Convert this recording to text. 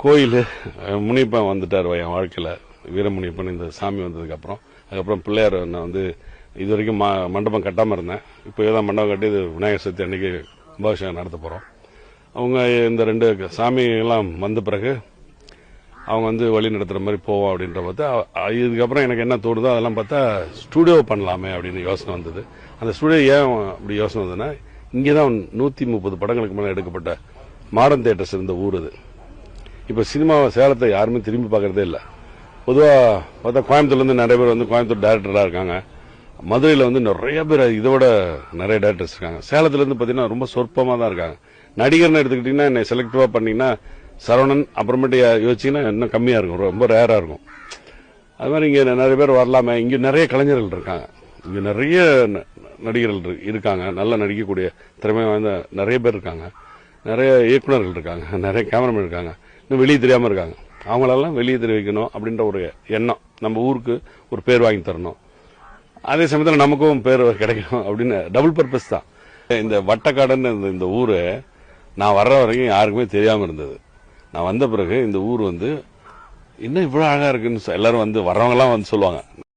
கோயில் முனியப்பன் வந்துட்டார் என் வாழ்க்கையில். வீரமுனியப்பன் இந்த சாமி வந்ததுக்கப்புறம் அதுக்கப்புறம் பிள்ளையார் நான் வந்து இது வரைக்கும் மண்டபம் கட்டாமல் இருந்தேன். இப்போ தான் மண்டபம் கட்டி இது விநாயகர் சதுர்த்தி அன்னைக்கு கும்பாபிஷேகம் நடத்த போகிறோம். அவங்க இந்த 2 சாமியெல்லாம் வந்த பிறகு அவங்க வந்து வழி நடத்துகிற மாதிரி போவோம் அப்படின்ற பார்த்தா இதுக்கப்புறம் எனக்கு என்ன தோணுதோ அதெல்லாம் பார்த்தா ஸ்டூடியோ பண்ணலாமே அப்படின்னு யோசனை வந்தது. அந்த ஸ்டூடியோ ஏன் அப்படி யோசனை வந்ததுன்னா, இங்கே தான் 130 படங்களுக்கு மேலே எடுக்கப்பட்ட மாடர்ன் தியேட்டர்ஸ் இருந்த ஊர் அது. இப்போ சினிமாவை சேலத்தை யாருமே திரும்பி பார்க்கறதே இல்லை. பொதுவாக பார்த்தா கோயம்புத்தூர்லேருந்து நிறைய பேர் வந்து கோயம்புத்தூர் டைரக்டராக இருக்காங்க. மதுரையில் வந்து நிறைய பேர் இதை விட நிறைய டைரக்டர்ஸ் இருக்காங்க. சேலத்துலேருந்து பார்த்தீங்கன்னா ரொம்ப சொற்பமாக தான் இருக்காங்க. நடிகர்னு எடுத்துக்கிட்டிங்கன்னா என்னை செலக்டிவாக பண்ணிங்கன்னா சரவணன் அப்புறமேட்டு யோசிச்சிங்கன்னா இன்னும் கம்மியாக இருக்கும், ரொம்ப ரேராக இருக்கும். அது மாதிரி இங்கே நிறைய பேர் வரலாமே. இங்கே நிறைய கலைஞர்கள் இருக்காங்க, இங்கே நிறைய நடிகர்கள் இருக்காங்க, நல்லா நடிக்கக்கூடிய திறமை வாய்ந்த நிறைய பேர் இருக்காங்க, நிறைய இயக்குநர்கள் இருக்காங்க, நிறைய கேமராமேன் இருக்காங்க, இன்னும் வெளியே தெரியாமல் இருக்காங்க. அவங்களெல்லாம் வெளியே தெரிவிக்கணும் அப்படின்ற ஒரு எண்ணம். நம்ம ஊருக்கு ஒரு பேர் வாங்கி தரணும், அதே சமயத்தில் நமக்கும் பேர் கிடைக்கணும் அப்படின்னு டபுள் பர்பஸ் தான். இந்த வட்டக்காடுன்னு இந்த ஊர் நான் வர்ற வரைக்கும் யாருக்குமே தெரியாமல் இருந்தது. நான் வந்த பிறகு இந்த ஊர் வந்து இன்னும் இவ்வளோ அழகாக இருக்குன்னு எல்லாரும் வந்து வர்றவங்கலாம் வந்து சொல்லுவாங்க.